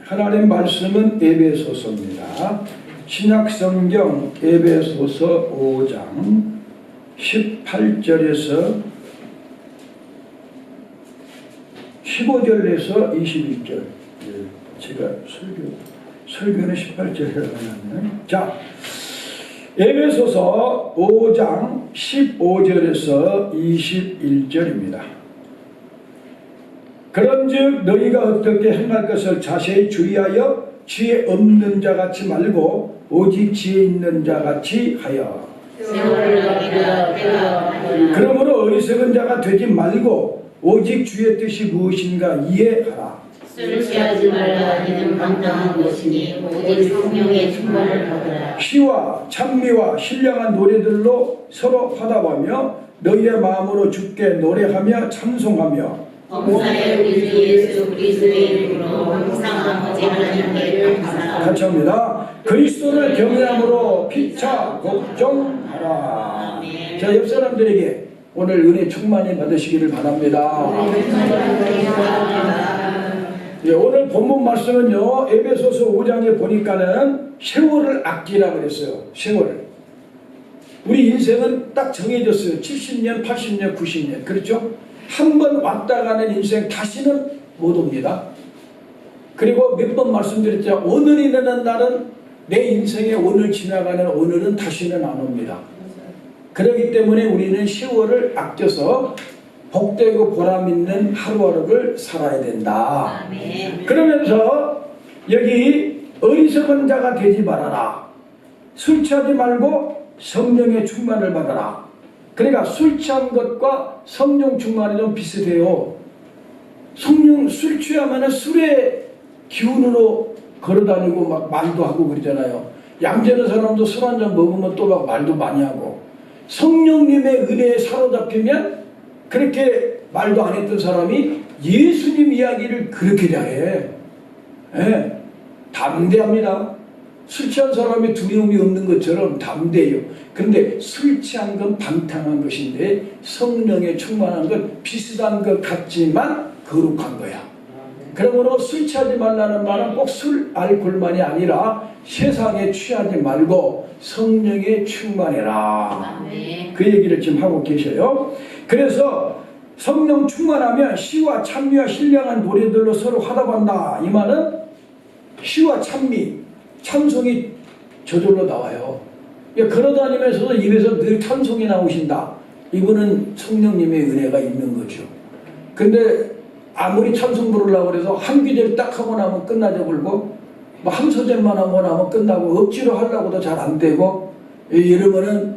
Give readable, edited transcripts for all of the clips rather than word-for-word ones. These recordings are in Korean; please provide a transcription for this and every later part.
하나님 말씀은 에베소서입니다. 신약성경 에베소서 5장 18절에서 15절에서 21절. 제가 설교는 18절이라고 하네요. 자, 에베소서 5장 15절에서 21절입니다. 그런즉 너희가 어떻게 행할 것을 자세히 주의하여 지혜 없는 자같이 말고 오직 지혜 있는 자같이 하여. 그러므로 어리석은 자가 되지 말고 오직 주의 뜻이 무엇인가 이해하라. 술 취하지 말라. 이는 감당한 것이니 오직 성령의 충만을 받으라. 시와 찬미와 신령한 노래들로 서로 화답하며 너희의 마음으로 주께 노래하며 찬송하며 범사의 우리 주 예수 그리스도의 이름으로 항상 아버지 하나님께 감사하라. 같이 합니다. 그리스도를 경외함으로 피차 걱정하라. 자, 옆 사람들에게 오늘 은혜 충만히 받으시기를 바랍니다. 예, 오늘 본문 말씀은요, 에베소서 5장에 보니까는 세월을 아끼라 그랬어요. 세월. 우리 인생은 딱 정해졌어요. 70년, 80년, 90년. 그렇죠? 한 번 왔다 가는 인생 다시는 못 옵니다. 그리고 몇 번 말씀드렸죠. 오늘이라는 날은 내 인생에 오늘 지나가는 오늘은 다시는 안 옵니다. 그렇기 때문에 우리는 10월을 아껴서 복되고 보람있는 하루하루를 살아야 된다. 아멘. 그러면서 여기 어리석은 자가 되지 말아라. 술 취하지 말고 성령의 충만을 받아라. 그러니까 술 취한 것과 성령 충만이 좀 비슷해요. 술 취하면 술의 기운으로 걸어다니고 막 말도 하고 그러잖아요. 얌전한 사람도 술 한잔 먹으면 또 막 말도 많이 하고, 성령님의 은혜에 사로잡히면 그렇게 말도 안 했던 사람이 예수님 이야기를 그렇게 잘해. 예, 담대합니다. 술 취한 사람이 두려움이 없는 것처럼 담대해요. 그런데 술 취한 건 방탕한 것인데 성령에 충만한 건 비슷한 것 같지만 거룩한 거야. 그러므로 술 취하지 말라는 말은 꼭 술, 알코올만이 아니라 세상에 취하지 말고 성령에 충만해라. 그 얘기를 지금 하고 계셔요. 그래서 성령 충만하면 시와 찬미와 신령한 노래들로 서로 화답한다. 이 말은 시와 찬미, 찬송이 저절로 나와요. 걸어다니면서도 입에서 늘 찬송이 나오신다. 이거는 성령님의 은혜가 있는 거죠. 근데 아무리 찬송 부르려고 해서 한 귀절 딱 하고 나면 끝나져 버리고, 뭐 한 소절만 하고 나면 끝나고, 억지로 하려고도 잘 안 되고, 이러면은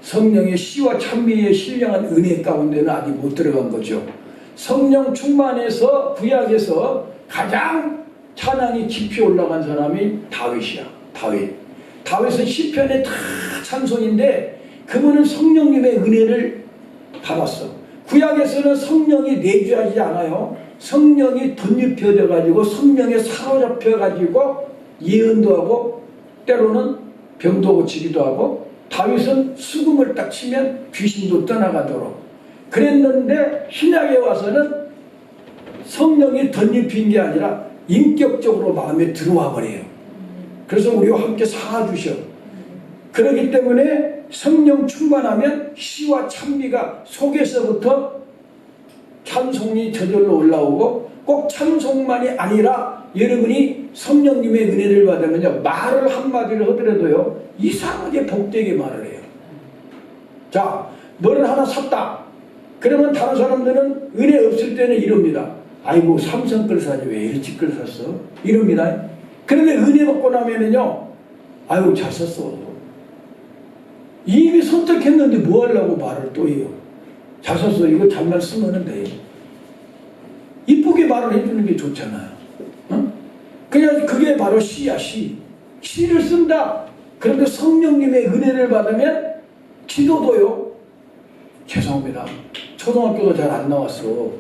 성령의 시와 찬미의 신령한 은혜 가운데는 아직 못 들어간 거죠. 성령 충만해서 구약에서 가장 찬양이 깊이 올라간 사람이 다윗이야. 다윗은 시편에 다 찬송인데 그분은 성령님의 은혜를 받았어. 구약에서는 성령이 내주하지 않아요. 성령이 덧입혀져 가지고 성령에 사로잡혀 가지고 예언도 하고 때로는 병도 고치기도 하고, 다윗은 수금을 딱 치면 귀신도 떠나가도록 그랬는데, 신약에 와서는 성령이 덧입힌 게 아니라 인격적으로 마음에 들어와 버려요. 그래서 우리와 함께 살아주셔. 그렇기 때문에 성령 충만하면 시와 찬미가 속에서부터 찬송이 저절로 올라오고, 꼭 찬송만이 아니라 여러분이 성령님의 은혜를 받으면요, 말을 한마디를 하더라도요 이상하게 복되게 말을 해요. 자, 뭐를 하나 샀다. 그러면 다른 사람들은 은혜 없을 때는 이럽니다. 아이고, 삼성 걸 사지 왜 LG 걸 샀어? 이럽니다. 그런데 은혜 받고 나면은요, 아이고, 잘 샀어. 이미 선택했는데 뭐 하려고 말을 또 해요. 잘 샀어. 이거 잠깐 쓰면 돼. 이쁘게 말을 해주는 게 좋잖아요. 어? 그냥 그게 바로 시야, 시. 시를 쓴다. 그런데 성령님의 은혜를 받으면 기도도요. 죄송합니다. 초등학교도 잘 안 나왔어.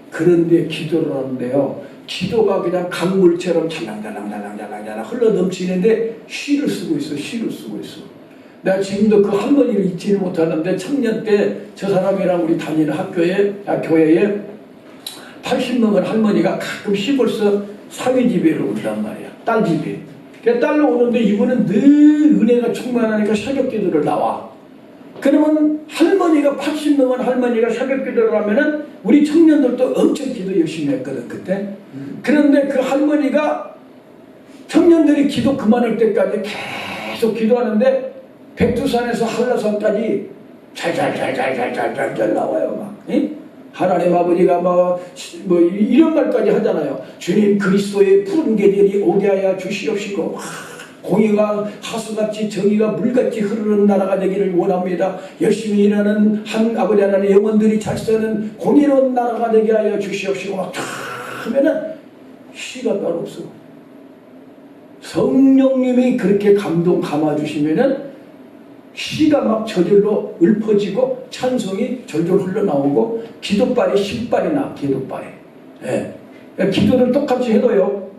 그런데 기도를 하는데요, 기도가 그냥 강물처럼 찰랑찰랑찰랑찰랑 흘러 넘치는데 시를 쓰고 있어. 내가 지금도 그 할머니를 잊지를 못하는데, 청년 때 저 사람이랑 우리 다니는 교회에 80 넘은 할머니가 가끔 시골서 사위 집에로 온단 말이야. 딸 집에. 그 딸로 오는데 이분은 늘 은혜가 충만하니까 새벽 기도를 나와. 그러면 할머니가 80 넘은 할머니가 새벽 기도를 하면은 우리 청년들도 엄청 기도 열심히 했거든 그때. 그런데 그 할머니가 청년들이 기도 그만할 때까지 계속 기도하는데 백두산에서 한라산까지 잘 나와요 막. 응? 하나님 아버지가 뭐 이런 말까지 하잖아요. 주님 그리스도의 푸른 계절이 오게 하여 주시옵시고 공의가 하수같이 정의가 물같이 흐르는 나라가 되기를 원합니다. 열심히 일하는 한 아버지 하나님의 영혼들이 잘 쓰는 공의로운 나라가 되게 하여 주시옵시고 막 하면은 시가 따로 없어. 성령님이 그렇게 감동 감아주시면은 시가 막 저절로 읊어지고 찬송이 절절 흘러나오고 기도발이 신발이 나. 기도발이. 예. 기도를 똑같이 해도요.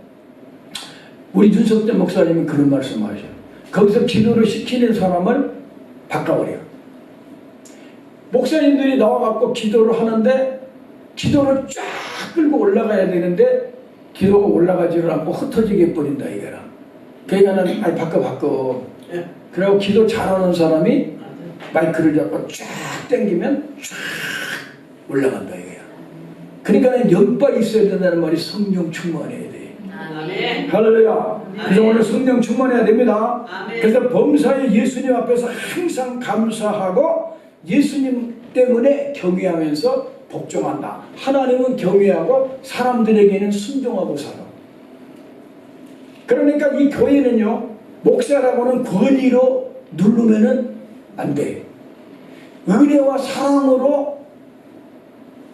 우리 윤석대 목사님이 그런 말씀하셔요. 거기서 기도를 시키는 사람을 바꿔버려요. 목사님들이 나와갖고 기도를 하는데 기도를 쫙 끌고 올라가야 되는데 기도가 올라가지를 않고 흩어지게 버린다 이거라. 그러니까 아니 바꿔. 그리고 기도 잘하는 사람이 마이크를 잡고 쫙 당기면 쫙 올라간다 이거야. 그러니까 연발이 있어야 된다는 말이 성령 충만해야 돼. 아멘. 할렐루야. 그래서 오늘 성령 충만해야 됩니다. 아멘. 그래서 범사에 예수님 앞에서 항상 감사하고 예수님 때문에 경외하면서 복종한다. 하나님은 경외하고 사람들에게는 순종하고 살아. 그러니까 이 교회는요. 목사라고는 권위로 누르면은 안 돼. 은혜와 사랑으로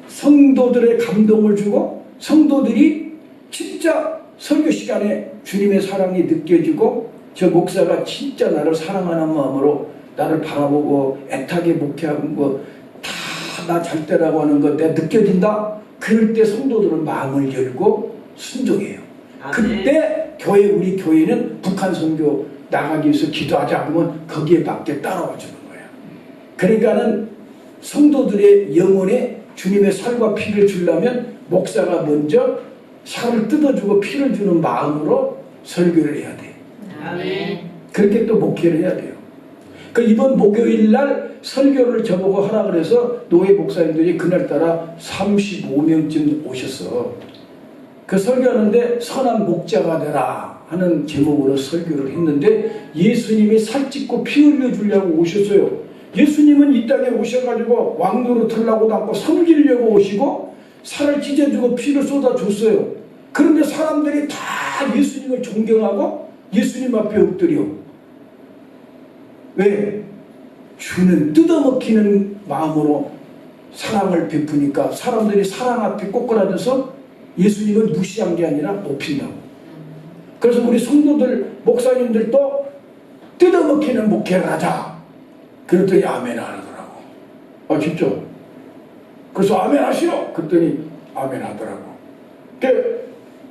성도들의 감동을 주고 성도들이 진짜 설교 시간에 주님의 사랑이 느껴지고 저 목사가 진짜 나를 사랑하는 마음으로 나를 바라보고 애타게 목회하는 거 다 나 잘 때라고 하는 거 내가 느껴진다. 그럴 때 성도들은 마음을 열고 순종해요. 그때 교회 우리 교회는 북한 선교 나가기 위해서 기도하자 그러면 거기에 밖에 따라와 주는 거야. 그러니까는 성도들의 영혼에 주님의 살과 피를 주려면 목사가 먼저 살을 뜯어주고 피를 주는 마음으로 설교를 해야 돼. 아멘. 그렇게 또 목회를 해야 돼요. 그 이번 목요일 날 설교를 저보고 하라 그래서 노예 목사님들이 그날따라 35명쯤 오셨어. 그 설교하는데 선한 목자가 되라 하는 제목으로 설교를 했는데 예수님이 살찌고 피 흘려주려고 오셨어요. 예수님은 이 땅에 오셔가지고 왕노릇하려고도 않고 섬기려고 오시고 살을 찢어주고 피를 쏟아줬어요. 그런데 사람들이 다 예수님을 존경하고 예수님 앞에 엎드려. 왜? 주는 뜯어먹히는 마음으로 사랑을 베푸니까 사람들이 사랑 앞에 꼬꾸라져서 예수님을 무시한 게 아니라 높인다고. 그래서 우리 성도들, 목사님들도 뜯어먹히는 목회를 하자. 그랬더니 아멘 안 하더라고. 아 진짜. 그래서 아멘 하시오. 그랬더니 아멘 하더라고.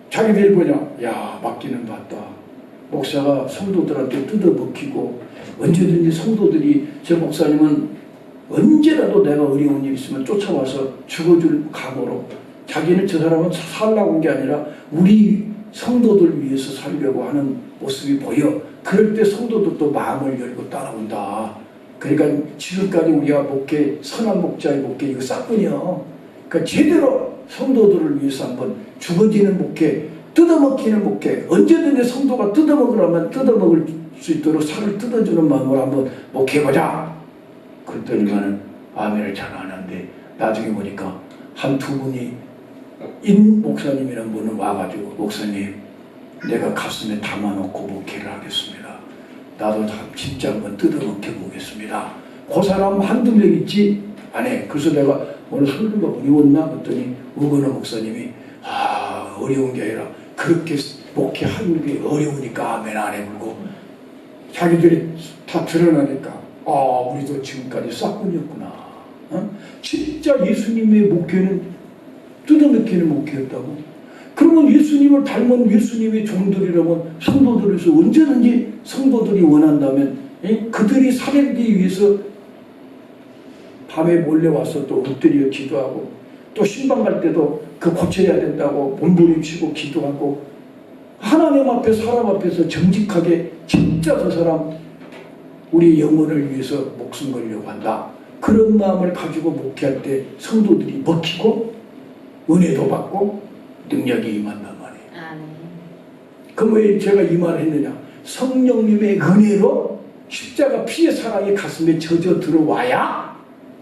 자기들이 뭐냐. 야 맡기는 받다. 목사가 성도들한테 뜯어먹히고 언제든지 성도들이 저 목사님은 언제라도 내가 어려운 일 있으면 쫓아와서 죽어줄 각오로 자기는 저 사람은 살라고 온 게 아니라 우리 성도들 위해서 살려고 하는 모습이 보여. 그럴 때 성도들도 마음을 열고 따라온다. 그러니까 지금까지 우리가 목회, 선한 목자의 목회 이거 싹뿐이요. 그러니까 제대로 성도들을 위해서 한번 죽어지는 목회, 뜯어먹히는 목회, 언제든지 성도가 뜯어먹으라면 뜯어먹을 수 있도록 살을 뜯어주는 마음으로 한번 목회해보자. 그랬더니만은 아멘을 잘 안 하는데 나중에 보니까 한 두 분이 인 목사님이라는 분은 와가지고 목사님 내가 가슴에 담아놓고 목회를 하겠습니다. 나도 진짜 한번 뜯어먹혀 보겠습니다. 그 사람 한두 명 있지? 안 해. 그래서 내가 오늘 설교가 어려웠나? 그랬더니 우건호 목사님이 어려운 게 아니라 그렇게 목회하는 게 어려우니까 아멘 안 해불고 자기들이 다 드러나니까 우리도 지금까지 싹군이었구나. 진짜 예수님의 목회는 뜯어먹히는 목회였다고. 그러면 예수님을 닮은 예수님의 종들이라면 성도들에서 언제든지 성도들이 원한다면 그들이 살기 위해서 밤에 몰래 와서 또 엎드려 기도하고 또 신방 갈 때도 그 고쳐야 된다고 몸부림치고 기도하고 하나님 앞에 사람 앞에서 정직하게 진짜 저 사람 우리 영혼을 위해서 목숨 걸려고 한다. 그런 마음을 가지고 목회할 때 성도들이 먹히고 은혜도 받고 능력이 임한단 말이에요. 아멘. 그럼 왜 제가 이 말을 했느냐? 성령님의 은혜로 십자가 피의 사랑이 가슴에 젖어 들어와야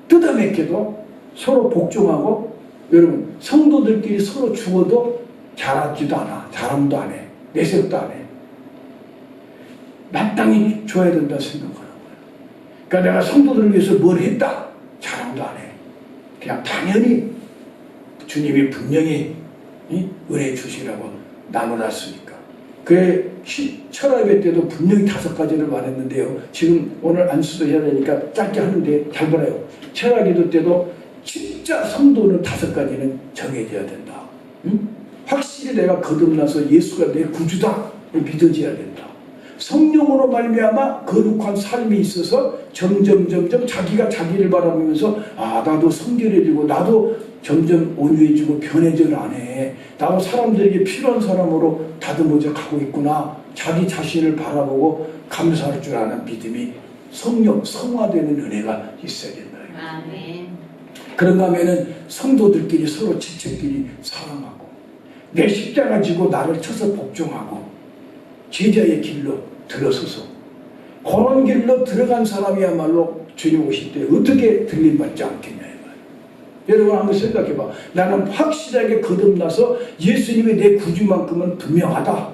뜯어먹혀도 서로 복종하고, 여러분 성도들끼리 서로 죽어도 자라지도 않아. 자랑도 안 해. 내색도 안 해. 마땅히 줘야 된다 생각하는 거예요. 그러니까 내가 성도들을 위해서 뭘 했다. 자랑도 안 해. 그냥 당연히 주님이 분명히 은혜 주시라고 나눠놨으니까. 그의 철학의 때도 분명히 5가지를 말했는데요. 지금 오늘 안수도 해야 되니까 짧게 하는데 잘 봐요. 철학기도 때도 진짜 성도는 5가지는 정해져야 된다. 확실히 내가 거듭나서 예수가 내 구주다 믿어져야 된다. 성령으로 말미암아 거룩한 삶이 있어서 점점 자기가 자기를 바라보면서 나도 성결해지고 나도 점점 온유해지고 변해져 가네. 나도 사람들에게 필요한 사람으로 다듬어져 가고 있구나. 자기 자신을 바라보고 감사할 줄 아는 믿음이 성령, 성화되는 은혜가 있어야 된다. 아멘. 그런가 하면은 성도들끼리 서로 지체끼리 사랑하고 내 십자가 지고 나를 쳐서 복종하고 제자의 길로 들어서서 그런 길로 들어간 사람이야말로 주님 오실 때 어떻게 들림받지 않겠냐. 여러분 한번 생각해봐. 나는 확실하게 거듭나서 예수님이 내 구주만큼은 분명하다.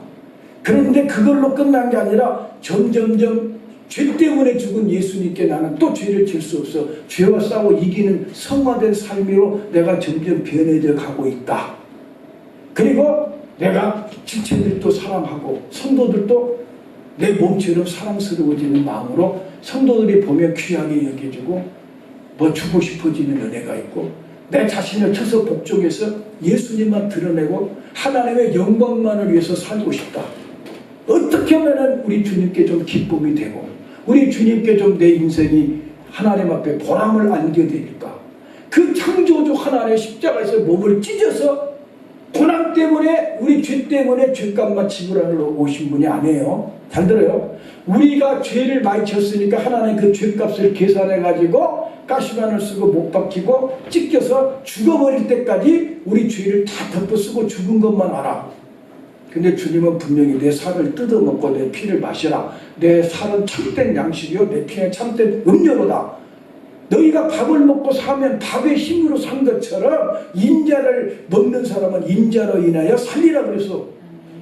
그런데 그걸로 끝난 게 아니라 점점점 죄 때문에 죽은 예수님께 나는 또 죄를 질 수 없어. 죄와 싸워 이기는 성화된 삶으로 내가 점점 변해져 가고 있다. 그리고 내가 지체들도 사랑하고 성도들도 내 몸처럼 사랑스러워지는 마음으로 성도들이 보면 귀하게 여겨지고 뭐 주고 싶어지는 은혜가 있고, 내 자신을 쳐서 복종해서 예수님만 드러내고 하나님의 영광만을 위해서 살고 싶다. 어떻게 하면 우리 주님께 좀 기쁨이 되고 우리 주님께 좀 내 인생이 하나님 앞에 보람을 안게 되니까, 그 창조주 하나님의 십자가에서 몸을 찢어서 고난 때문에 우리 죄 때문에 죄값만 지불하러 오신 분이 아니에요. 잘 들어요. 우리가 죄를 많이 졌으니까 하나님 그 죄값을 계산해 가지고 가시관을 쓰고 못 박히고 찢겨서 죽어버릴 때까지 우리 죄를 다 덮어쓰고 죽은 것만 알아. 근데 주님은 분명히 내 살을 뜯어먹고 내 피를 마시라. 내 살은 참된 양식이요 내 피는 참된 음료로다. 너희가 밥을 먹고 사면 밥의 힘으로 산 것처럼 인자를 먹는 사람은 인자로 인하여 살리라 그래서,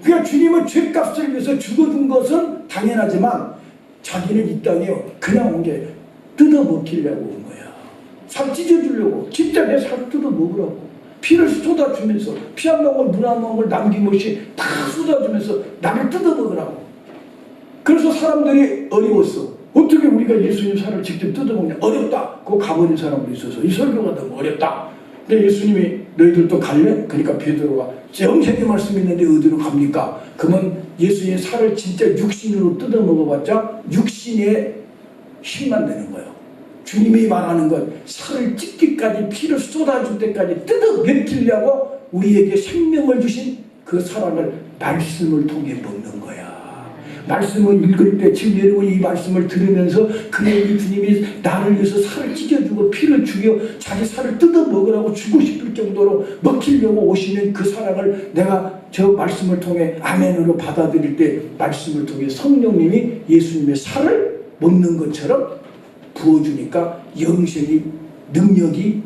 그러니까 주님은 죄값을 위해서 죽어준 것은 당연하지만 자기는 이 땅에 그냥 온 게 뜯어먹히려고 온 거야. 살 찢어주려고. 진짜 내 살을 뜯어먹으라고. 피를 쏟아주면서 피 한 방울 물 한 방울 남김없이 다 쏟아주면서 나를 뜯어먹으라고. 그래서 사람들이 어려웠어. 어떻게 우리가 예수님 살을 직접 뜯어먹냐. 어렵다. 그거 가버린 사람도 있어서 이 설교가 너무 어렵다. 근데 예수님이 너희들도 갈래? 그러니까 베드로가 영생의 말씀이 있는데 어디로 갑니까? 그러면 예수님의 살을 진짜 육신으로 뜯어먹어봤자 육신의 힘만 되는 거예요. 주님이 말하는 건 살을 찢기까지 피를 쏟아줄 때까지 뜯어먹히려고 우리에게 생명을 주신 그 사랑을 말씀을 통해 먹는 거야. 말씀을 읽을 때 지금 여러분이 이 말씀을 들으면서 그의 주님이 나를 위해서 살을 찢어주고 피를 죽여 자기 살을 뜯어 먹으라고 주고 싶을 정도로 먹히려고 오시는 그 사랑을 내가 저 말씀을 통해 아멘으로 받아들일 때 말씀을 통해 성령님이 예수님의 살을 먹는 것처럼 부어주니까 영생이 능력이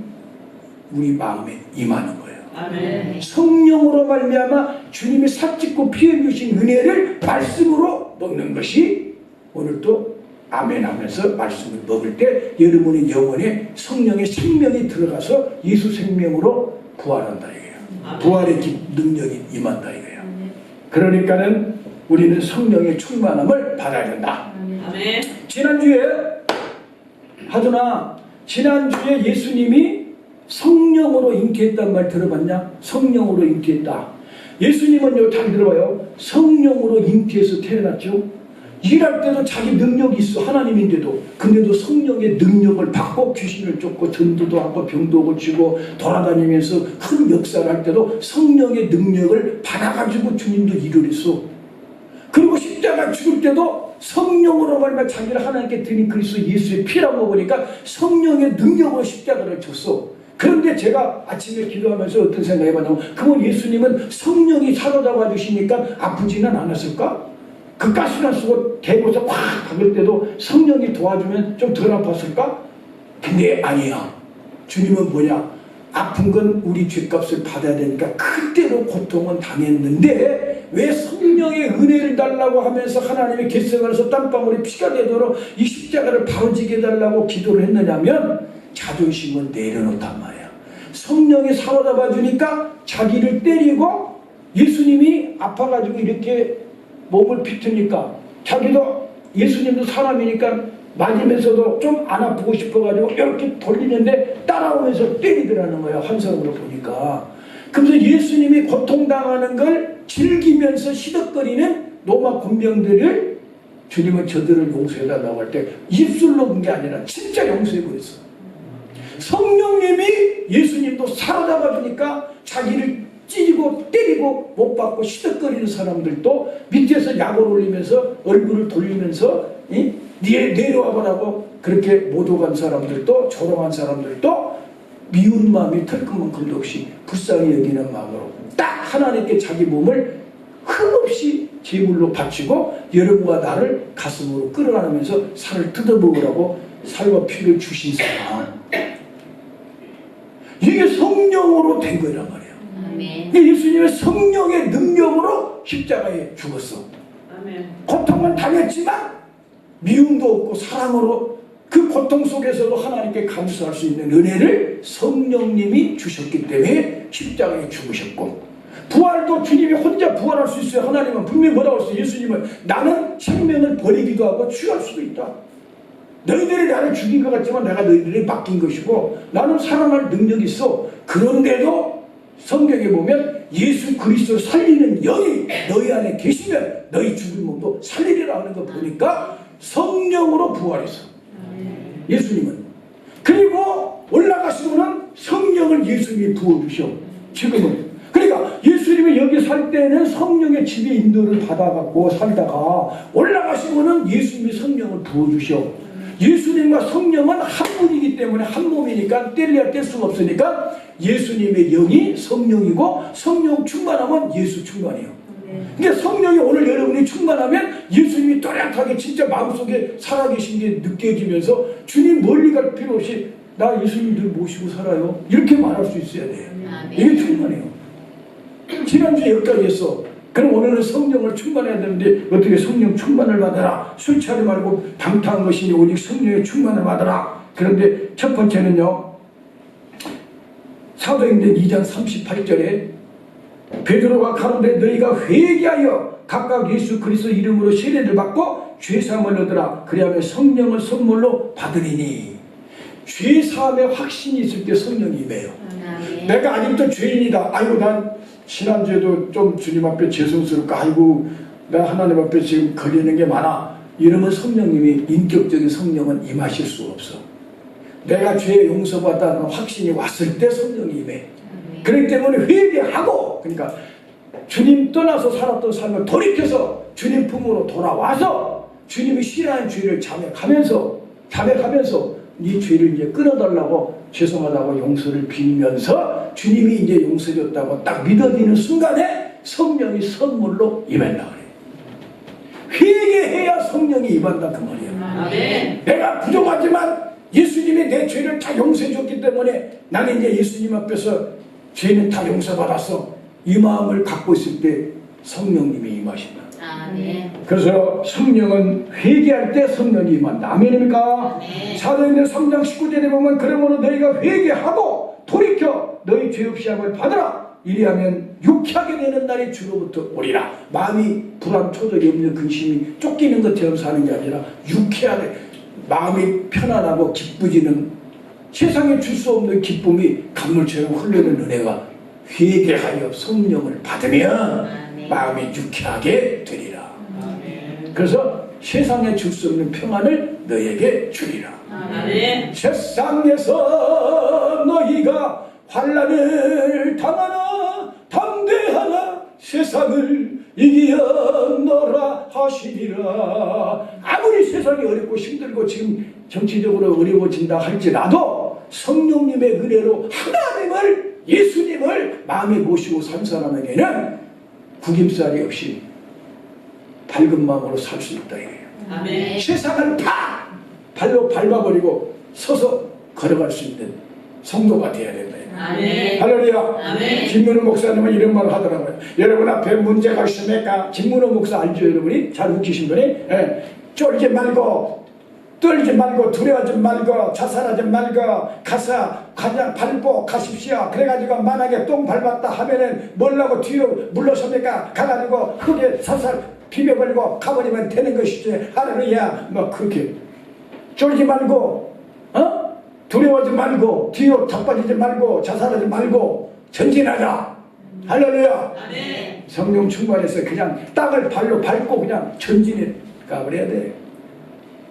우리 마음에 임하는 거예요. 아멘. 성령으로 말미암아 주님이 살찢고 피해 주신 은혜를 말씀으로 먹는 것이 오늘도 아멘 하면서 말씀을 먹을 때 여러분의 영혼에 성령의 생명이 들어가서 예수 생명으로 부활한다 이거예요. 아멘. 부활의 능력이 임한다 이거예요. 그러니까는 우리는 성령의 충만함을 받아야 된다. 아멘. 지난주에 하두나 지난주에 예수님이 성령으로 잉태했단 말 들어봤냐? 성령으로 잉태했다. 예수님은요, 잘 들어봐요. 성령으로 잉태해서 태어났죠. 일할 때도 자기 능력이 있어. 하나님인데도. 근데도 성령의 능력을 받고 귀신을 쫓고 전도도 하고 병도 고치고 돌아다니면서 큰 역사를 할 때도 성령의 능력을 받아가지고 주님도 일을 했어. 그리고 십자가 죽을 때도 성령으로 말미암아 자기를 하나님께 드린 그리스도 예수의 피라고 보니까 성령의 능력으로 십자가를 졌어. 그런데 제가 아침에 기도하면서 어떤 생각을 해봤냐면, 그건 예수님은 성령이 사로잡아 주시니까 아프지는 않았을까? 그 가스관 쓰고 대고서 확 박을 때도 성령이 도와주면 좀 덜 아팠을까? 근데 아니야. 주님은 뭐냐? 아픈 건 우리 죄값을 받아야 되니까 그때로 고통은 당했는데 왜 성령의 은혜를 달라고 하면서 하나님의 겟세마네에서 땀방울이 피가 되도록 이 십자가를 바로지게 해달라고 기도를 했느냐면 자존심은 내려놓단 말이야. 성령이 사로잡아 주니까 자기를 때리고, 예수님이 아파가지고 이렇게 몸을 비트니까 자기도, 예수님도 사람이니까 맞으면서도 좀 안 아프고 싶어가지고 이렇게 돌리는데 따라오면서 때리더라는 거야. 환상으로 보니까. 그래서 예수님이 고통당하는 걸 즐기면서 시덕거리는 로마 군병들을 주님은 저들을 용서해달라고 할 때 입술로 본 게 아니라 진짜 용서해버렸어. 성령님이 예수님도 사로잡아 주니까 자기를 찌르고 때리고 못 받고 시덕거리는 사람들도 밑에서 약을 올리면서 얼굴을 돌리면서 내려와 보라고 그렇게 모독한 사람들도, 조롱한 사람들도 미운 마음이 털끝만큼도 없이 불쌍히 여기는 마음으로 딱 하나님께 자기 몸을 흠없이 제물로 바치고 여러분과 나를 가슴으로 끌어안으면서 살을 뜯어먹으라고 살과 피를 주신 사람, 이게 성령으로 된 거란 말이에요. 아멘. 예수님의 성령의 능력으로 십자가에 죽었어. 아멘. 고통은 당했지만 미움도 없고 사랑으로 그 고통 속에서도 하나님께 감사할 수 있는 은혜를 성령님이 주셨기 때문에 십자가에 죽으셨고, 부활도 주님이 혼자 부활할 수 있어요. 하나님은 분명히 뭐라고 했어요? 예수님은 나는 생명을 버리기도 하고 취할 수도 있다. 너희들이 나를 죽인 것 같지만 내가 너희들이 맡긴 것이고 나는 살아날 능력이 있어. 그런데도 성경에 보면 예수 그리스도를 살리는 영이 너희 안에 계시면 너희 죽은 몸도 살리리라 하는 거 보니까 성령으로 부활했어. 예수님은. 그리고 올라가시고는 성령을 예수님이 부어주셔. 지금은. 그러니까 예수님이 여기 살 때는 성령의 집의 인도를 받아갖고 살다가 올라가시고는 예수님이 성령을 부어주셔. 예수님과 성령은 한 분이기 때문에 한 몸이니까 뗄래야 뗄 수가 없으니까 예수님의 영이 성령이고 성령 충만하면 예수 충만해요. 그러니까 성령이 오늘 여러분이 충만하면 예수님이 또렷하게 진짜 마음속에 살아계신 게 느껴지면서 주님 멀리 갈 필요 없이 나 예수님 늘 모시고 살아요. 이렇게 말할 수 있어야 돼요. 이게 충만해요. 지난주에 여기까지 했어. 그럼 오늘은 성령을 충만해야 되는데 어떻게 성령 충만을 받아라. 술 취하지 말고 방탕한 것이니 오직 성령의 충만을 받아라. 그런데 첫 번째는요, 사도행전 2장 38절에 베드로가 가로되 너희가 회개하여 각각 예수 그리스도 이름으로 세례를 받고 죄사함을 얻으라. 그리하면 성령을 선물로 받으리니. 죄사함의 확신이 있을 때 성령이 임해요. 내가 아직도 죄인이다. 아이고 난 지난주에도 좀 주님 앞에 죄송스럽고 아이고 나 하나님 앞에 지금 걸리는 게 많아. 이러면 성령님이, 인격적인 성령은 임하실 수가 없어. 내가 죄 용서받다는 확신이 왔을 때 성령이 임해. 그렇기 때문에 회개하고, 그러니까 주님 떠나서 살았던 삶을 돌이켜서 주님 품으로 돌아와서 주님이 싫어하는 죄를 자백하면서 네 죄를 이제 끊어달라고 죄송하다고 용서를 빌면서 주님이 이제 용서줬다고 딱 믿어지는 순간에 성령이 선물로 임한다 그래요. 회개해야 성령이 임한다 그 말이에요. 아멘. 내가 부족하지만 예수님이 내 죄를 다 용서해줬기 때문에 나는 이제 예수님 앞에서 죄는 다 용서받았어. 이 마음을 갖고 있을 때 성령님이 임하신다. 아멘. 그래서 성령은 회개할 때 성령이 임한다. 아멘입니까? 네. 사도행전 3장 19절에 보면 그러므로 너희가 회개하고 돌이켜 너희 죄 없이 함을 받으라. 이리하면 유쾌하게 되는 날이 주로부터 오리라. 마음이 불안, 초조, 염려, 근심이 쫓기는 것처럼 사는 게 아니라 유쾌하게 마음이 편안하고 기쁘지는, 세상에 줄 수 없는 기쁨이 강물처럼 흐르는 은혜가 회개하여 성령을 받으면 마음이 유쾌하게 되리라. 그래서 세상에 줄 수 없는 평안을 너에게 주리라. 아멘. 세상에서 너희가 환난을 당하나 담대하나 세상을 이기었노라 하시리라. 아무리 세상이 어렵고 힘들고 지금 정치적으로 어려워진다 할지라도 성령님의 은혜로 하나님을, 예수님을 마음에 모시고 산 사람에게는 구김살이 없이 밝은 마음으로 살 수 있다 이거예요. 아멘. 세상을 다 발로 밟아버리고 서서 걸어갈 수 있는 성도가 되어야 된다. 아멘. 할렐루야. 아멘. 김문호 목사님은 이런 말을 하더라고요. 여러분 앞에 문제가 있습니까? 김문호 목사 알죠, 여러분이? 잘 웃기신 분이? 예. 쫄지 말고, 떨지 말고, 두려워하지 말고, 자살하지 말고, 가서 그냥 밟고 가십시오. 그래가지고 만약에 똥 밟았다 하면은 뭘라고 뒤로 물러섭니까? 가가지고 흙에 살살 비벼버리고 가버리면 되는 것이지. 할렐루야. 뭐 그렇게 쫄지 말고, 두려워하지 말고, 뒤로 자빠지지 말고, 자살하지 말고 전진하자. 할렐루야. 아멘. 성령 충만해서 그냥 땅을 발로 밟고 그냥 전진해 가버려야 돼.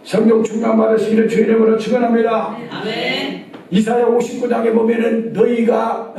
성령 충만 받으시기를 주의 이름으로 축원합니다. 아멘. 이사야 59장에 보면은 너희가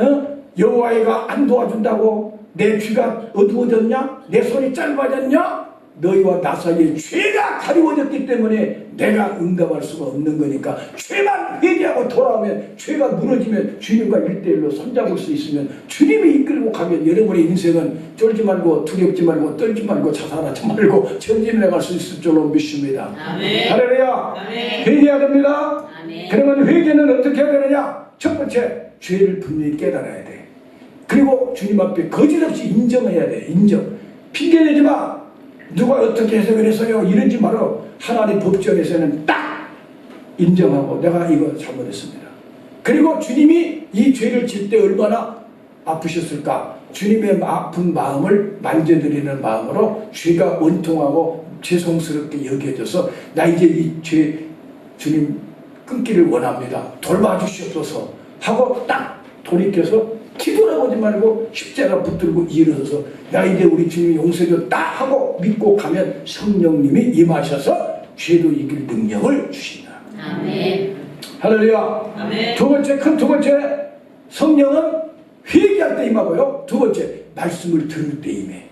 여호와가 안 도와준다고 내 귀가 어두워졌냐? 내 손이 짧아졌냐? 너희와 나 사이에 죄가 가리워졌기 때문에 내가 응답할 수가 없는 거니까 죄만 회개하고 돌아오면, 죄가 무너지면 주님과 1대1로 손잡을 수 있으면 주님이 이끌고 가면 여러분의 인생은 쫄지 말고 두렵지 말고 떨지 말고 자살하지 말고 전진해 갈 수 있을 줄로 믿습니다. 아멘. 할렐루야. 아멘. 회개해야 됩니다. 아멘. 그러면 회개는 어떻게 해야 되느냐? 첫 번째, 죄를 분명히 깨달아야 돼. 그리고 주님 앞에 거짓없이 인정해야 돼. 인정. 핑계내지 마. 누가 어떻게 해서 그래서요 이러지 말아. 하나님 법정에서는 딱 인정하고 내가 이거 잘못했습니다. 그리고 주님이 이 죄를 질 때 얼마나 아프셨을까? 주님의 아픈 마음을 만져드리는 마음으로 죄가 원통하고 죄송스럽게 여겨져서 나 이제 이 죄 주님 끊기를 원합니다. 돌봐주시옵소서 하고 딱 돌이켜서 뒤돌아보지 말고 십자가 붙들고 일어서서 나 이제 우리 주님 용서줘 딱 하고 믿고 가면 성령님이 임하셔서 죄도 이길 능력을 주신다. 아멘. 할렐루야. 아멘. 두 번째 성령은 회개할 때 임하고요. 두 번째 말씀을 들을 때 임해.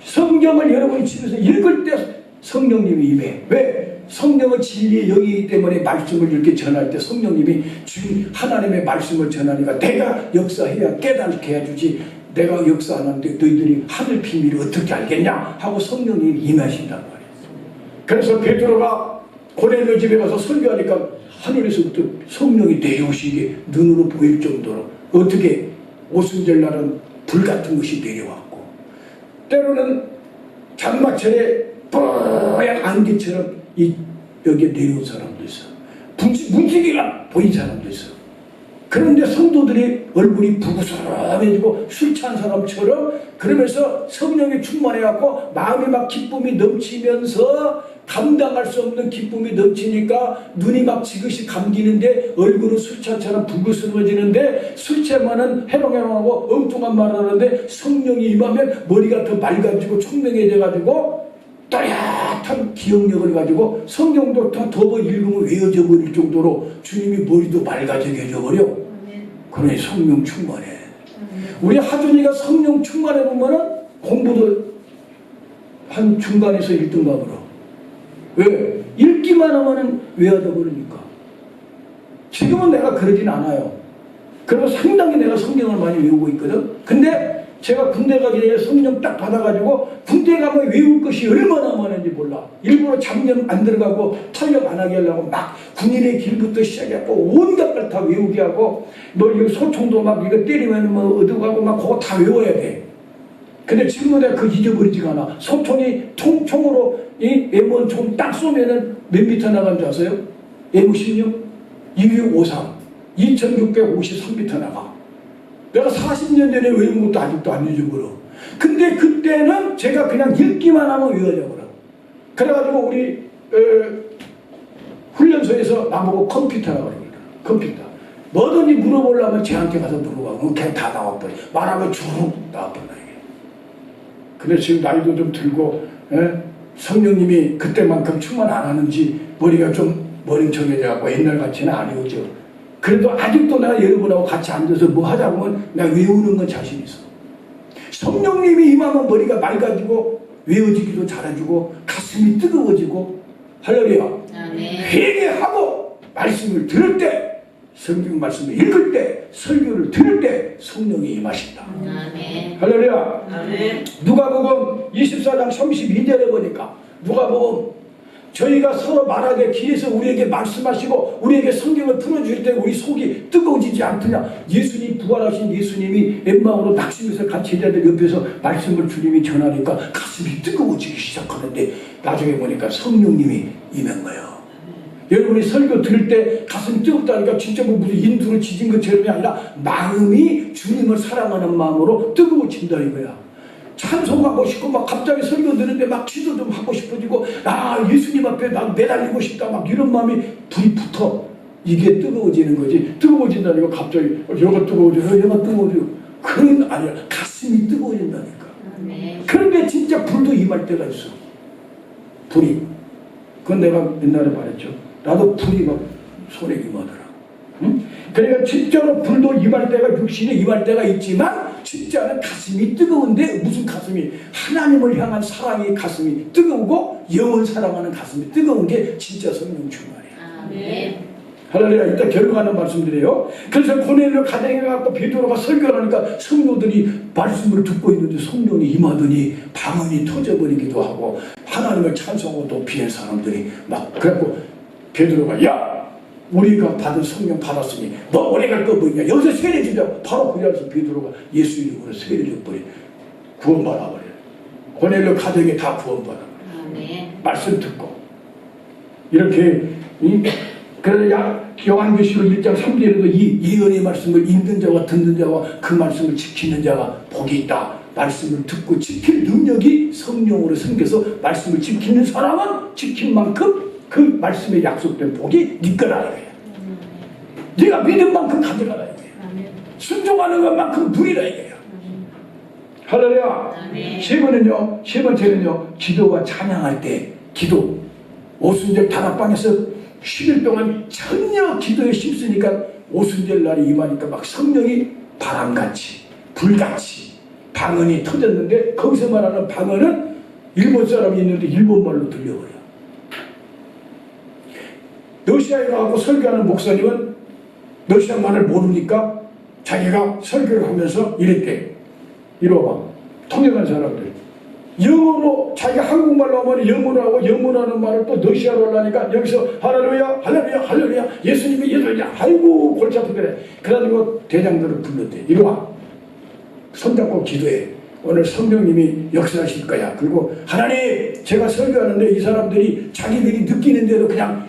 성경을 여러분이 집에서 읽을 때 성령님이 임해. 왜? 성령은 진리의 영이기 때문에 말씀을 이렇게 전할 때 성령님이 주님 하나님의 말씀을 전하니까 내가 역사해야 깨닫게 해주지, 내가 역사 안 하는데 너희들이 하늘 비밀을 어떻게 알겠냐 하고 성령님이 임하신단 말이에요. 그래서 베드로가 고넬료 집에 가서 설교하니까 하늘에서부터 성령이 내려오신 게 눈으로 보일 정도로, 어떻게 오순절 날은 불 같은 것이 내려왔고 때로는 장마철에 뽀얀 안개처럼 여기에 내려온 사람도 있어. 문지기가 보인 사람도 있어. 그런데 성도들이 얼굴이 부부스러워지고 술 취한 사람처럼 그러면서 성령에 충만해갖고 마음에 막 기쁨이 넘치면서 감당할 수 없는 기쁨이 넘치니까 눈이 막 지그시 감기는데 얼굴은 술 취한처럼 부부스러워지는데 술 취하면은 해롱해롱하고 엉뚱한 말을 하는데 성령이 임하면 머리가 더 맑아지고 총명해져가지고 또렷한 기억력을 가지고 성경도 더 읽으면 외워져 버릴 정도로 주님이 머리도 맑아지게 해줘버려. 그러니 성령 충만해. 우리 하준이가 성령 충만해 보면은 공부도 한 중간에서 1등급으로. 왜? 읽기만 하면은 외워져 버리니까. 지금은 내가 그러진 않아요. 그리고 상당히 내가 성경을 많이 외우고 있거든. 근데 제가 군대 가기 전에 성령 딱 받아가지고 군대 가면 외울 것이 얼마나 많은지 몰라. 일부러 잡념 안 들어가고 탄력 안 하게 하려고 막 군인의 길부터 시작해갖고 온갖 걸 다 외우게 하고 뭐 이거 소총도 막 이거 때리면 뭐 어두가고 막 그거 다 외워야 돼. 근데 지금은 내가 그거 잊어버리지가 않아. 소총이 총으로 이 M1 총 딱 쏘면은 몇 미터 나간 줄 아세요? M16? 2653 2653미터 나가. 내가 40년 전에 외운 것도 아직도 안 잊어버려. 근데 그때는 제가 그냥 읽기만 하면 외워져 버려. 그래가지고 우리 훈련소에서 나보고 컴퓨터라고 그럽니다. 컴퓨터. 뭐든지 물어보려면 쟤한테 가서 물어봐. 걔 다 나와버려. 말하면 쭉 나와버려. 근데 지금 나이도 좀 들고 성령님이 그때만큼 충만 안 하는지 머리가 좀 머리청해져갖고 옛날 같지는 아니오죠. 그래도 아직도 내가 여러분하고 같이 앉아서 뭐 하다 보면 내가 외우는 건 자신 있어. 성령님이 임하면 머리가 맑아지고 외워지기도 잘해주고 가슴이 뜨거워지고 할렐루야. 아멘. 회개하고 말씀을 들을 때, 성경 말씀을 읽을 때, 설교를 들을 때 성령이 임하신다. 아멘. 할렐루야. 아멘. 누가복음 24장 32절에 보니까 누가복음 저희가 서로 말하되 귀에서 우리에게 말씀하시고 우리에게 성경을 풀어줄 때 우리 속이 뜨거워지지 않더냐. 예수님, 부활하신 예수님이 엠마오로 낙심해서 같이 제자들 옆에서 말씀을 주님이 전하니까 가슴이 뜨거워지기 시작하는데 나중에 보니까 성령님이 임한 거예요. 여러분이 설교 들을 때 가슴이 뜨겁다니까 진짜 뭐 무슨 인두로 지진 것처럼이 아니라 마음이 주님을 사랑하는 마음으로 뜨거워진다 이거야. 찬송하고 싶고 막 갑자기 설교 듣는데 막 기도 좀 하고 싶어지고 예수님 앞에 막 매달리고 싶다 막 이런 마음이 불이 붙어. 이게 뜨거워지는 거지. 뜨거워진다니까 갑자기 얘가 뜨거워져 얘가 뜨거워져 그런 아니야. 가슴이 뜨거워진다니까. 아멘. 그런데 진짜 불도 임할 때가 있어. 불이. 그건 내가 옛날에 말했죠. 나도 불이 막 손에 임하더라. 응? 그러니까 진짜로 불도 임할 때가 육신에 임할 때가 있지만 진짜는 가슴이 뜨거운데 무슨 가슴이 하나님을 향한 사랑의 가슴이 뜨거우고 영을 사랑하는 가슴이 뜨거운 게 진짜 성령 충만이야. 아멘. 할렐루야. 이따 결론하는 말씀드려요. 그래서 고넬료 가정에 가서 베드로가 설교하니까 성도들이 말씀을 듣고 있는데 성령이 임하더니 방언이 터져버리기도 하고 하나님을 찬송하고 높이는 사람들이 막 그래갖고 베드로가 야 우리가 받은 성령 받았으니 너 오래 갈 거 뭐냐 여기서 세례 주자. 바로 그 자리에서 베드로가 예수 이름으로 세례 줘버려 구원받아버려. 고넬료 가정에 다 구원받아버려. 아멘. 말씀 듣고 이렇게 그래서 요한계시록 1장 3절에도 이 예언의 말씀을 읽는 자와 듣는 자와 그 말씀을 지키는 자가 복이 있다. 말씀을 듣고 지킬 능력이 성령으로 생겨서 말씀을 지키는 사람은 지킨 만큼 그 말씀에 약속된 복이 네 거라 이거야. 네가 믿은 만큼 가져가라 이거야. 순종하는 것만큼 누리라 이거야. 할렐루야. 아멘. 세 번째는요 기도와 찬양할 때 기도 오순절 다락방에서 10일 동안 전혀 기도에 힘쓰니까 오순절 날이 임하니까 막 성령이 바람같이 불같이 방언이 터졌는데 거기서 말하는 방언은 일본 사람이 있는데 일본말로 들려버려. 러시아에 가고 설교하는 목사님은 러시아말을 모르니까 자기가 설교를 하면서 이랬대. 이러봐. 통역한 사람들. 영어로 자기가 한국말로 하면 영어로 하고 영어로 하는 말을 또 러시아로 하려니까 여기서 할렐루야 할렐루야 할렐루야 예수님이 예수님이야 아이고 골치 아프더래. 그래가지고 대장들을 불렀대. 이리와 손잡고 기도해. 오늘 성령님이 역사하실 거야. 그리고 하나님 제가 설교하는데 이 사람들이 자기들이 느끼는 대로 그냥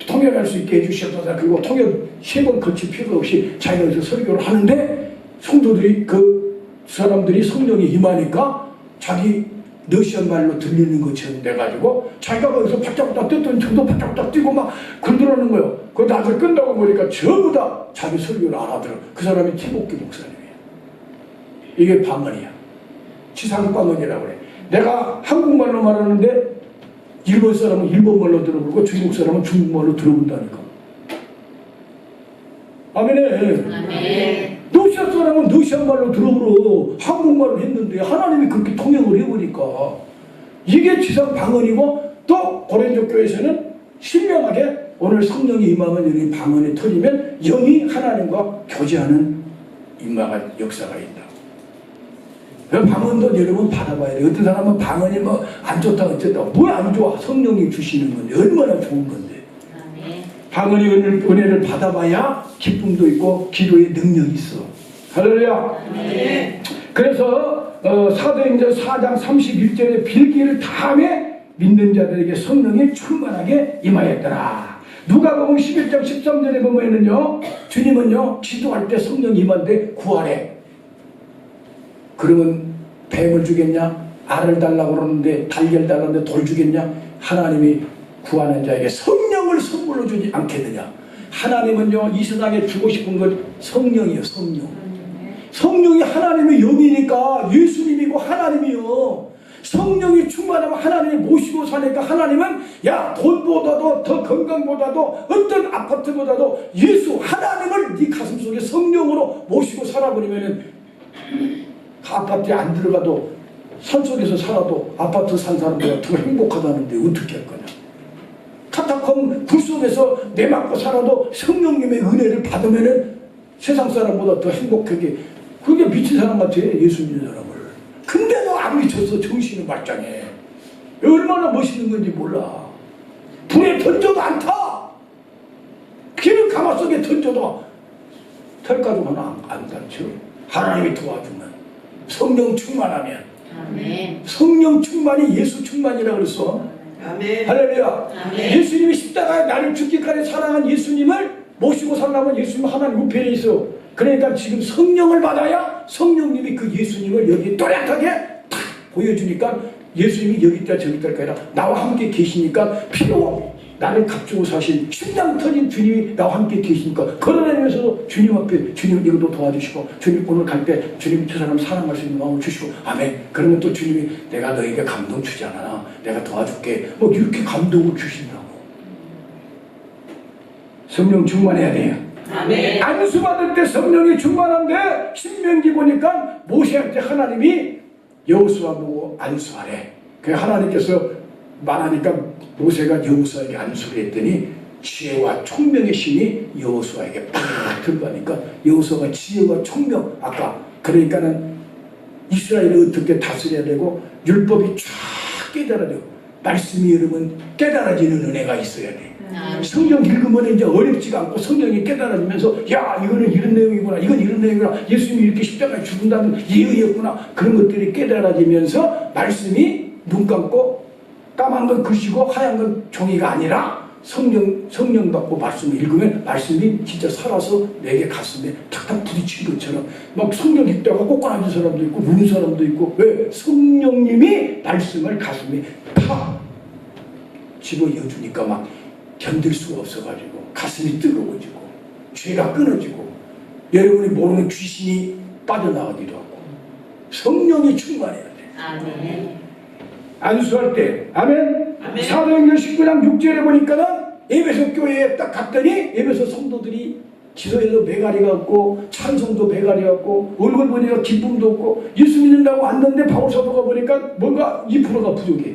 통역할 수 있게 해주시옵소서. 그리고 통역 3번 거칠 필요 없이 자기가 여기서 설교를 하는데 성도들이 그 사람들이 성령이 임하니까 자기 러시아 말로 들리는 것처럼 돼가지고 자기가 거기서 바짝바짝 뛰었더니 저도 바짝바짝 뛰고 막 건드러는 거예요. 그 나중에 끝나고 보니까 전부 다 자기 설교를 알아들어. 그 사람이 티복기 목사님이에요. 이게 방언이야. 지상 방언이라고 그래. 내가 한국말로 말하는데 일본 사람은 일본말로 들어보고 중국 사람은 중국말로 들어본다니까. 아멘에. 아멘. 러시아 사람은 러시아말로 들어보러 한국말로 했는데 하나님이 그렇게 통역을 해보니까 이게 지상 방언이고 또 고린도 교회에서는 신명하게 오늘 성령이 임하면 여기 방언이 터지면 영이 하나님과 교제하는 임마가 역사가 있다. 방언도 여러분 받아봐야 돼요. 어떤 사람은 방언이 뭐 안 좋다 어쨌다. 뭘 안 좋아? 성령이 주시는 건데 얼마나 좋은 건데. 아멘. 방언의 은혜를 받아봐야 기쁨도 있고 기도의 능력이 있어. 할렐루야. 아멘. 그래서 사도행전 4장 31절에 빌기를 다음에 믿는 자들에게 성령이 충만하게 임하였더라. 누가복음 11장 13절에 보면은요 주님은요 기도할 때 성령이 임한데 구하래. 그러면 뱀을 주겠냐? 알을 달라고 그러는데 달걀 달라는데 돌 주겠냐? 하나님이 구하는 자에게 성령을 선물로 주지 않겠느냐? 하나님은요 이 세상에 주고 싶은 건 성령이에요. 성령. 성령이 하나님의 영이니까 예수님이고 하나님이요. 성령이 충만하면 하나님이 모시고 사니까 하나님은 야 돈보다도 더 건강보다도 어떤 아파트보다도 예수 하나님을 네 가슴속에 성령으로 모시고 살아버리면은 그 아파트에 안 들어가도 산속에서 살아도 아파트 산 사람보다 더 행복하다는데 어떻게 할 거냐. 카타콤 굴 속에서 내 맞고 살아도 성령님의 은혜를 받으면은 세상 사람보다 더 행복하게 그게 미친 사람 같아 예수 믿는 사람을. 근데도 안 미쳤어. 정신은 말짱해. 얼마나 멋있는 건지 몰라. 불에 던져도 안 타. 기름 가마 속에 던져도 털가루 하나 안 다쳐. 하나님이 도와주면 성령 충만하면 아멘. 성령 충만이 예수 충만이라고 그랬어. 아멘. 할렐루야. 아멘. 예수님이 십자가에 나를 죽기까지 사랑한 예수님을 모시고 살려면 예수님 하나님 우편에 있어. 그러니까 지금 성령을 받아야 성령님이 그 예수님을 여기 또렷하게 탁 보여주니까 예수님이 여기 있다 저기 있다가 아니라 나와 함께 계시니까 피로 나를 값주고 사신 심장 터진 주님이 나와 함께 계시니까 걸어다니면서도 주님 앞에 주님 이것도 도와주시고 주님 오늘 갈 때 주님 저 사람 사랑할 수 있는 마음을 주시고 아멘. 그러면 또 주님이 내가 너에게 감동 주지 않아 내가 도와줄게 뭐 이렇게 감동을 주신다고. 성령 충만해야 돼요. 아멘. 안수 받을 때 성령이 충만한데 신명기 보니까 모세한테 하나님이 여호수아 보고 안수하래. 그 하나님께서 말하니까 모세가 여호수아에게 안수를 했더니 지혜와 총명의 신이 여호수아에게 팍 들어가니까 여호수아가 지혜와 총명 아까 그러니까는 이스라엘을 어떻게 다스려야 되고 율법이 쫙 깨달아야 되고 말씀이 여러분 깨달아지는 은혜가 있어야 돼. 성경 읽으면 이제 어렵지가 않고 성경이 깨달아지면서 야 이거는 이런 내용이구나 이건 이런 내용이구나 예수님이 이렇게 십자가에 죽은다는 예의였구나 그런 것들이 깨달아지면서 말씀이 눈 감고 까만 건 글씨고 하얀 건 종이가 아니라 성령 받고 말씀을 읽으면 말씀이 진짜 살아서 내게 가슴에 탁탁 부딪힌 것처럼 막 성경 읽다가 꼬꾸라진 사람도 있고 우는 사람도 있고 왜? 성령님이 말씀을 가슴에 탁 집어넣어주니까 막 견딜 수가 없어가지고 가슴이 뜨거워지고 죄가 끊어지고 여러분이 모르는 귀신이 빠져나가기도 하고 성령이 충만해야 돼. 아멘. 안수할 때 아멘. 아멘. 사도행전 19장 6절에 보니까는 에베소 교회에 딱 갔더니 에베소 성도들이 기도에도 매가리가 없고 찬송도 매가리가 없고 얼굴 보니까 기쁨도 없고 예수 믿는다고 왔는데 바울 사도가 보니까 뭔가 2%가 부족해.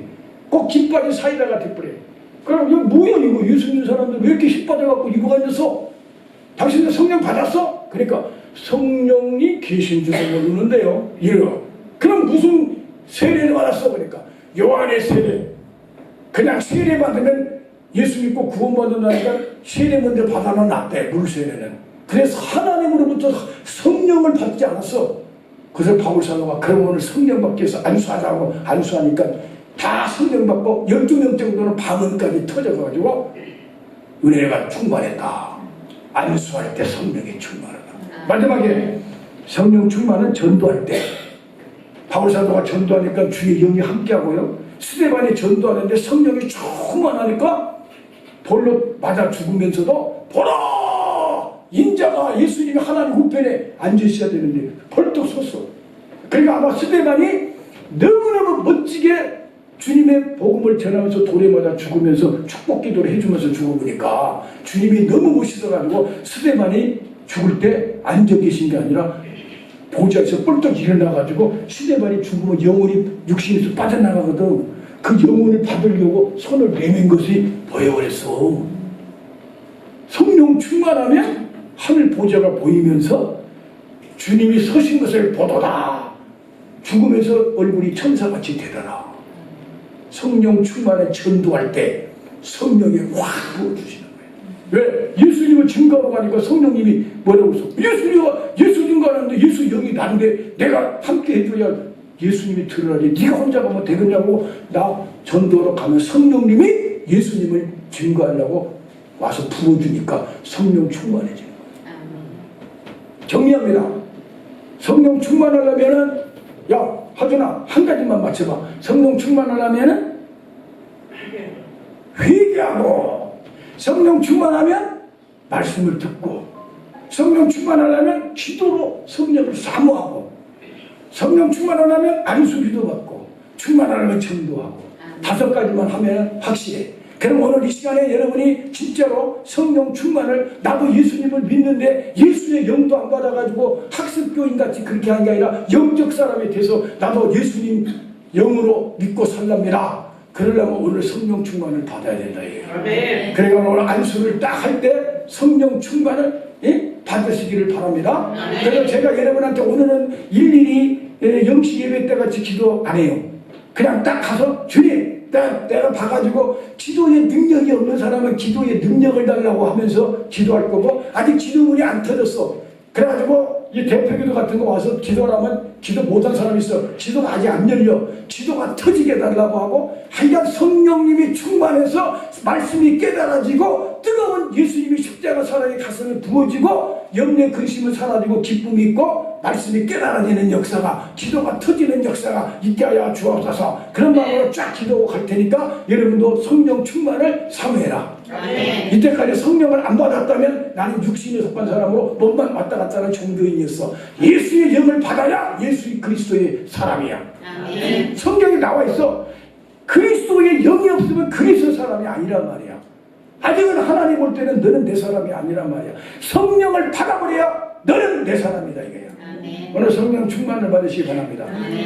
꼭 김빠진 사이다가 돼버려. 그럼 이거 뭐야 이거 예수 믿는 사람들 왜 이렇게 힘 빠져갖고 이거 앉아서 당신들 성령 받았어? 그러니까 성령이 계신 줄도 모르는데요. 이러. 그럼 무슨 세례를 받았어? 그러니까 요한의 세례. 그냥 세례 받으면 예수 믿고 구원받는다니까 세례 먼저 받아는 낫대 물세례는. 그래서 하나님으로부터 성령을 받지 않았어. 그래서 바울 사도가 그럼 오늘 성령 받기 위해서 안수하자고 안수하니까 다 성령 받고 12명 정도는 방언까지 터져가지고 은혜가 충만했다. 안수할 때 성령이 충만하다. 마지막에 성령 충만은 전도할 때 바울 사도가 전도하니까 주의 영이 함께하고요. 스데반이 전도하는데 성령이 충만하니까 돌로 맞아 죽으면서도 보라! 인자가 예수님이 하나님 우편에 앉으셔야 되는데 벌떡 섰어. 그러니까 아마 스데반이 너무너무 멋지게 주님의 복음을 전하면서 돌에 맞아 죽으면서 축복 기도를 해주면서 죽어보니까 주님이 너무 멋있어가지고 스데반이 죽을 때 앉아 계신 게 아니라 보좌에서 뻘떡 일어나가지고 스데반이 죽으면 영혼이 육신에서 빠져나가거든. 그 영혼을 받으려고 손을 내민 것이 보여버렸어. 성령 충만하면 하늘 보좌가 보이면서 주님이 서신 것을 보도다. 죽으면서 얼굴이 천사같이 되더라. 성령 충만에 전도할 때 성령이 확 부어주시는 거예요. 왜? 예수님을 증거하러 가니까 성령님이 뭐라고 했어? 예수 증거하는데 예수 영이 난데 내가 함께 해줘야 예수님이 드러나지. 네가 혼자 가면 되겠냐고. 나 전도하러 가면 성령님이 예수님을 증거하려고 와서 부어주니까 성령 충만해지는 거예요. 정리합니다. 성령 충만하려면은 야 하준아 한 가지만 맞춰봐. 성령 충만하려면은 회개하고 성령 충만하면 말씀을 듣고 성령 충만하려면 기도로 성령을 사모하고 성령 충만하려면 안수 기도 받고 충만하는 전도하고. 5가지만 하면 확실해. 그럼 오늘 이 시간에 여러분이 진짜로 성령 충만을, 나도 예수님을 믿는데 예수의 영도 안 받아가지고 학습교인같이 그렇게 한 게 아니라 영적 사람이 돼서 나도 예수님 영으로 믿고 살랍니다. 그러려면 오늘 성령 충만을 받아야 된다. 그러니까 오늘 안수를 딱 할 때 성령 충만을 받으시기를 바랍니다. 그래서 제가 여러분한테 오늘은 일일이 영시 예배 때 같이 기도 안 해요. 그냥 딱 가서 주님 내가 봐가지고 기도의 능력이 없는 사람은 기도의 능력을 달라고 하면서 기도할 거고, 아직 기도문이 안 터졌어. 그래가지고 이 대표기도 같은 거 와서 기도하면 기도 못한 사람이 있어. 기도가 아직 안 열려. 기도가 터지게 해달라고 하고, 하여간 성령님이 충만해서 말씀이 깨달아지고 뜨거운 예수님이 십자가 사랑의 가슴에 부어지고 염려의 근심은 사라지고 기쁨이 있고 말씀이 깨달아지는 역사가, 기도가 터지는 역사가 있게 하여 주옵소서. 그런 마음으로 쫙 기도하고 갈 테니까 여러분도 성령 충만을 사모해라. 이때까지 성령을 안 받았다면 나는 육신에 속한 사람으로 몸만 왔다 갔다 하는 종교인이었어. 예수의 영을 받아야 예수 그리스도의 사람이야. 성경에 나와 있어. 그리스도의 영이 없으면 그리스도 사람이 아니란 말이야. 아직은 하나님 볼 때는 너는 내 사람이 아니란 말이야. 성령을 받아버려야 너는 내 사람이다 이거야. 오늘 성령 충만을 받으시기 바랍니다.